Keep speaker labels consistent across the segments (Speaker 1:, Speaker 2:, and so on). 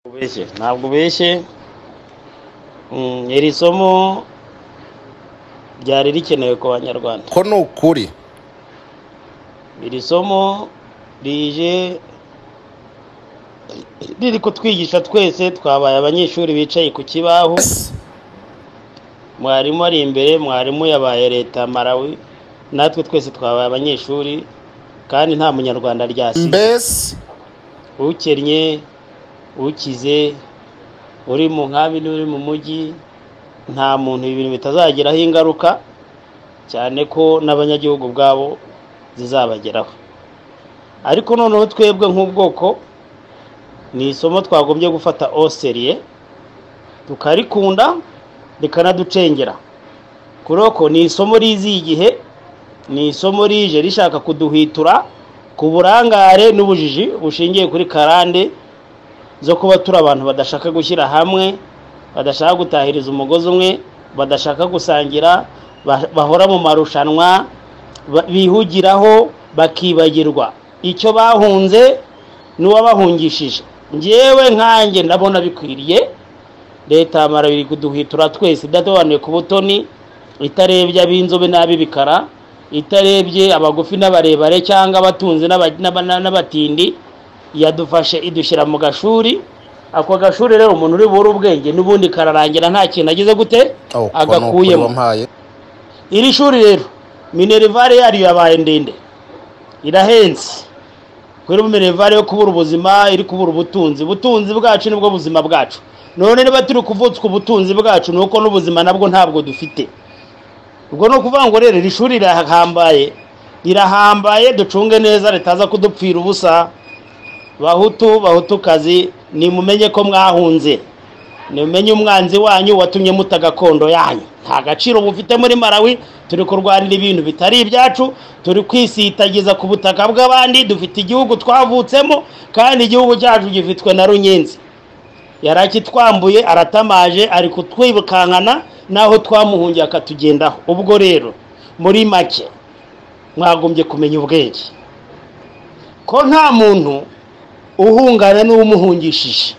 Speaker 1: ubeshye ntabwo ubeshye. Iri somo ryari rikenewe ku banyarwanda
Speaker 2: ko ni ukuri.
Speaker 1: iri somo rije riri kutwigisha twese twabaye abanyeshuri bicaye ku kibaho. Mwarimu ari imbere, mwarimu yabaye leta Malawi, natwe twese twabaye abanyeshuri kandi nta munyarwanda ryasize.
Speaker 2: Mbese
Speaker 1: ukennye ukize uri mu nkambi n'uri mu mujyi nta muntu ibintu bitazagiraho ingaruka, cyane ko n'abanyagihugu bwabo zizabageraho. Ariko noneho twebwe nk'ubwoko ni isomo twagombye gufata oseriye tukarikunda rikanaducengera, kuroko ni isomo rizi igihe, ni isomo rije rishaka kuduhitura ku burangare n'ubujiji bushingiye kuri karande zo kuba turi abantu badashaka gushyira hamwe, badashaka gutahiriza umugozi umwe, badashaka gusangira, bahora mu marushanwa, bihugiraho bakibagirwa icyo bahunze n'uwabahungishije. Njyewe nkanjye ndabona bikwiriye leta ya Malawi kuduhitura twese idatobanuye ku butoni, itarebye ab'inzobe n'ab'ibikara, itarebye abagufi n'abarebare cyangwa abatunzi n'abatindi, yadufashe idushyira mu gashuri. Ako gashuri rero umuntu uri buri ubwenge n'ubundi kararangira nta kintu agize gute agakuyemo. Iri shuri rero minerivare yari yabaye ndende, irahenze kuri minerivare yo kubura ubuzima, iri kubura ubutunzi bwacu nibwo buzima bwacu. None niba turi kuvutswa ubutunzi bwacu nuko n'ubuzima nabwo ntabwo dufite. Ubwo no kuvuga ngo rero iri shuri rirahambaye, ducunge neza ritaza kudupfira ubusa. Bahutukazi ni mumenye ko mwahunze, ni mumenye umwanzi wanyu watumye mutagakondo yanyu. Nta gaciro mufite muri Malawi, turi kurwanira ibintu bitari ibyacu, turi kwisitagiza ku butaka bw'abandi. Dufite igihugu twavutsemo kandi igihugu cyacu gifitwe na runyenzi, yarakitwambuye aratamaje, ari kutwibukankana naho twamuhungiye akatugendaho. Ubwo rero muri make mwagombye kumenya ubwenge ko nta muntu uhungana n'umuhungishije,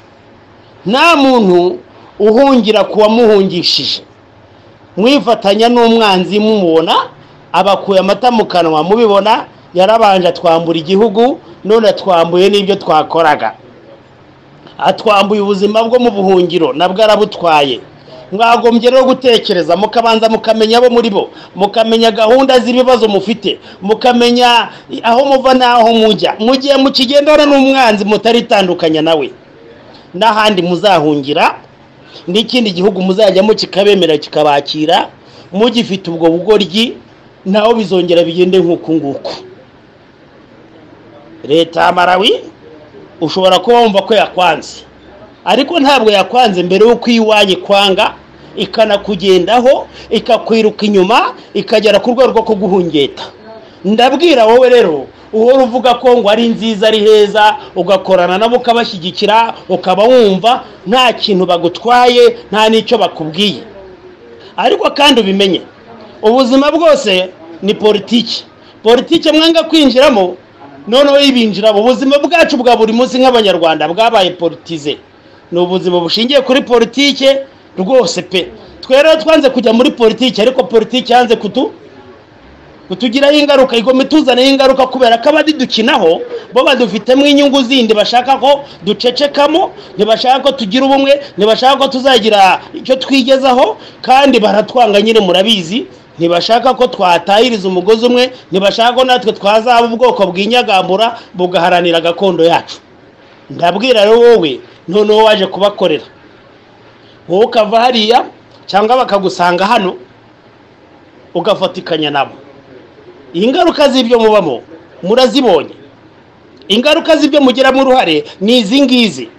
Speaker 1: nta muntu uhungira kuwamuhungishije. Mwifatanya n'umwanzi mumubona abakuye amata mu kanwa, mubibona yarabanje atwambura igihugu, none atwambuye n'ibyo twakoraga, atwambuye ubuzima bwo mu buhungiro nabwo arabutwaye. Mwagombye rero gutekereza mukabanza mukamenya abo muri bo, mukamenya gahunda z'ibibazo mufite, mukamenya aho muva naho mujya. Mugiye mukigendana n'umwanzi mutaritandukanya nawe, n'ahandi muzahungira n'ikindi gihugu muzajyamo kikabemera kikabakira, mugifite ubwo bugoryi naho bizongera bigende nk'uku nguku. Leta ya Malawi ushobora kuba wumva ko yakwanze, ariko ntabwo yakwanze mbere y'uko iwanyu kwanga ikanakugendaho ikakwiruka inyuma ikagera ku rwego rwo kuguhungeta. Ndabwira wowe rero uhora uvuga ko ngo ari nziza ari heza, ugakorana nabo ukabashyigikira, ukaba wumva nta kintu bagutwaye, nta n'icyo bakubwiye. Ariko kandi ubimenye ubuzima bwose ni politiki mwanga kwinjiramo, noneho ibinjiramo. Ubuzima bwacu bwa buri munsi nk'abanyarwanda bwabaye politize, ni ubuzima bushingiye kuri politiki rwose pe. Twere twanze kujya muri politiki, ariko politiki yanze kutugiraho ingaruka, igome tuzanaho ingaruka kubera ko abadidukinaho bo badufitemo inyungu zindi, bashaka ko ducecekamo, ntibashaka ko tugira ubumwe, ntibashaka ko tuzagira icyo twigezaho, kandi baratwanga nyine murabizi. Ntibashaka ko twatahiriza umugozi umwe, ntibashaka ko natwe twazaba ubwoko bw'inyagambura bugaharanira gakondo yacu. Ndabwira rero wowe noneho waje kubakorera, wowe ukava hariya cyangwa bakagusanga hano ugafatikanya nabo. Ingaruka z'ibyo mubamo murazibonye, ingaruka z'ibyo mugiramo uruhare ni izi ngizi.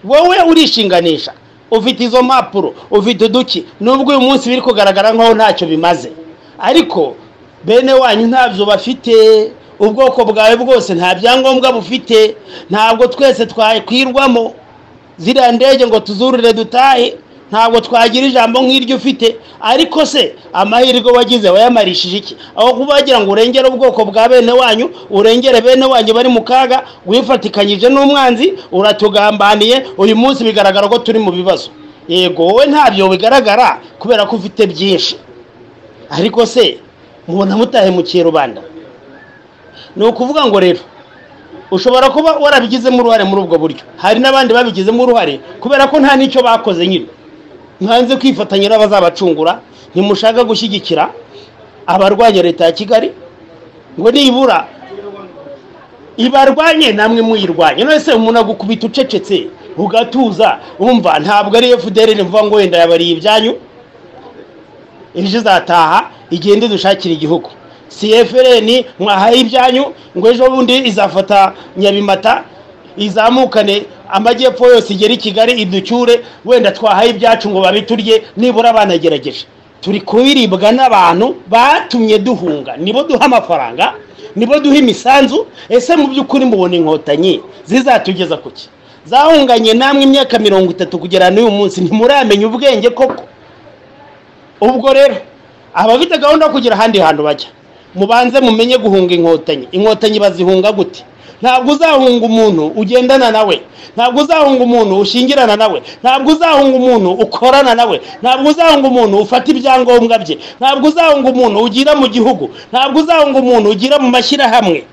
Speaker 1: Wowe urishinganisha, ufite izo mpapuro, ufite uduki, nubwo uyu munsi biri kugaragara nkaho ntacyo bimaze, ariko bene wanyu ntabyo bafite. Ubwoko bwawe bwose nta byangombwa bufite, ntabwo twese twakwirwamo ziriya ndege ngo tuzurire dutahe. ntabwo twagira ijambo nk'iryo ufite, ariko se amahirwe wagize wayamarishije iki? aho kubagira ngo urengere ubwoko bwa bene wanyu, urengere bene wanyu bari mu kaga, wifatikanyije n'umwanzi, uratugambaniye. Uyu munsi bigaragara ko turi mu bibazo. Yego wowe ntabyo bigaragara kubera ko ufite byinshi, ariko se mubona mutahemukiye rubanda. Ni ukuvuga ngo rero ushobora kuba warabigizemo uruhare muri ubwo buryo, hari n'abandi babigizemo uruhare kubera ko nta n'icyo bakoze nyine. Mwanze kwifatanya n'abazabacungura, ntimushaka gushyigikira abarwanya leta ya Kigali ngo nibura ibarwanye namwe muyirwanye. None se umuntu agukubita ucecetse ugatuza, umva ntabwo ari FDL mvuga ngo wenda yabariye ibyanyu, ejo zataha igende dushakira igihugu. CFRN mwahaye ibyanyu ngo ejo bundi izafata Nyabimata izamukane amajyepfo yose igera i Kigali iducyure, wenda twahaye ibyacu ngo babiturye, nibura banagerageje. Turi kubiribwa n'abantu batumye duhunga, nibo duha amafaranga, nibo duha imisanzu. Ese mu by'ukuri mubona inkotanyi zizatugeza kuki? Zahunganye namwe imyaka 30 kugera n'uyu munsi, ntimuramenya ubwenge koko. Ubwo rero abafite gahunda kugira handi hantu bajya, mubanze mumenye guhunga inkotanyi. Inkotanyi bazihunga gute? Ntabwo uzahunga umuntu ugendana nawe, ntabwo uzahunga umuntu ushingirana nawe, ntabwo uzahunga umuntu ukorana nawe, ntabwo uzahunga umuntu ufata ibyangombwa bye, ntabwo uzahunga umuntu ugira mu gihugu, ntabwo uzahunga umuntu ugira mu mashyirahamwe.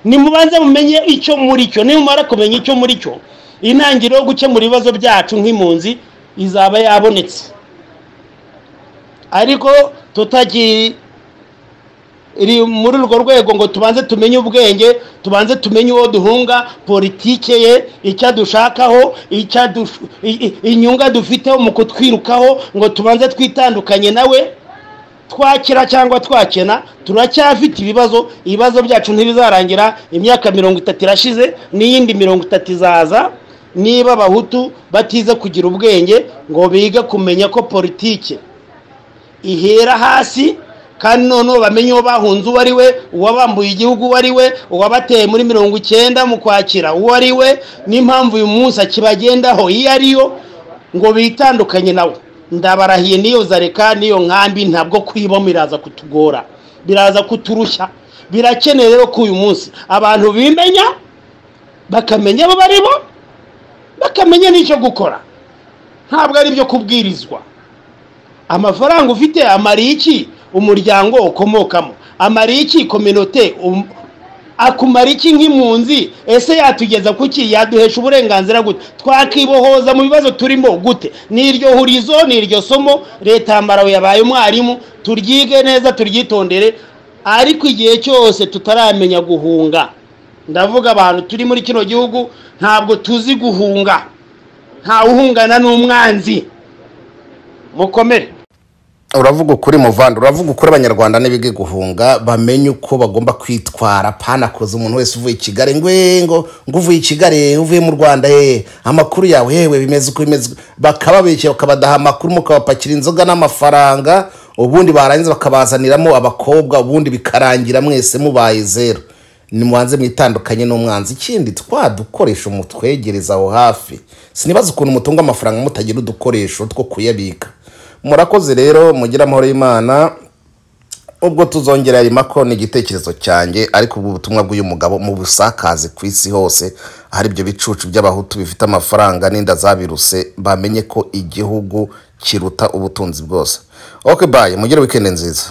Speaker 1: Nimubanze mumenye icyo muri cyo. Nimumara kumenya icyo muri cyo, intangiriro yo gukemura ibibazo byacu nk'impunzi izaba yabonetse. Ariko tutagi iri muri urwo rwego ngo tubanze tumenye ubwenge, tubanze tumenye uwo duhunga, politike ye, icyo dushakaho, inyunga dufiteho mu kutwirukaho, ngo tubanze twitandukanye nawe. Twakira cyangwa twakena, turacyafite ibibazo byacu ntibizarangira. Imyaka 30 irashize, n'iyindi 30 izaza, niba Abahutu batize kugira ubwenge ngo biga kumenya ko politike ihera hasi, kandi none bamenye uwo bahunze uwo ari we, uwabambuye igihugu uwo ari we, uwabateye muri 90 mu Kwakira uwo ari we, n'impamvu uyu munsi akibagendaho iyo ariyo, ngo bitandukanye nawe. Ndabarahiye niyo zareka niyo nkambi ntabwo kwibamo biraza kutugora, biraza kuturushya. Birakeneye rero ko uyu munsi abantu bimenya, bakamenya abo baribo, bakamenya n'icyo gukora. Ntabwo ari byo kubwirizwa. Amafaranga ufite amariye iki umuryango ukomokamo? Amariye iki communauté? Akumara iki nk'impunzi? Ese yatugeza kuki? Yaduhesha uburenganzira gute? Twakibohoza mu bibazo turimo gute? N'iryo hurizo, n'iryo somo leta ya Malawi yabaye umwarimu, turyige neza, turyitondere. Ariko igihe cyose tutaramenya guhunga, ndavuga abantu turi muri kino gihugu, ntabwo tuzi guhunga. Nta uhungana n'umwanzi. Mukomere.
Speaker 2: Uravuga ukuri muvanda, uravuga ukuri. Abanyarwanda n'ibige guhunga bamenye uko bagomba kwitwara, pana koza umuntu wese uvuye i Kigali ngo uvuye i Kigali, uvuye mu Rwanda, amakuru yawe yewe bimeze uko bimeze, bakababeshya bakabadaha amakuru, mukabapakira inzoga n'amafaranga, ubundi barangiza bakabazaniramo abakobwa, ubundi bikarangira mwese mubaye zero. Nimubanze mwitandukanye n'umwanzi. Ikindi twadukoresha umutwegereza aho hafi, sinibaza ukuntu mutunga amafaranga mutagira udukoresho two kuyabika. Murakoze rero, mugira amahoro y'Imana. Ubwo tuzongera imako n'igitekerezo cyanjye, ariko ubu butumwa bw'uyu mugabo mu busakaze ku isi hose, hari ibyo bicucu by'Abahutu bifite amafaranga n'inda zabiruse, bamenye ko igihugu kiruta ubutunzi bwose. Okay, bye, mugire weekend nziza.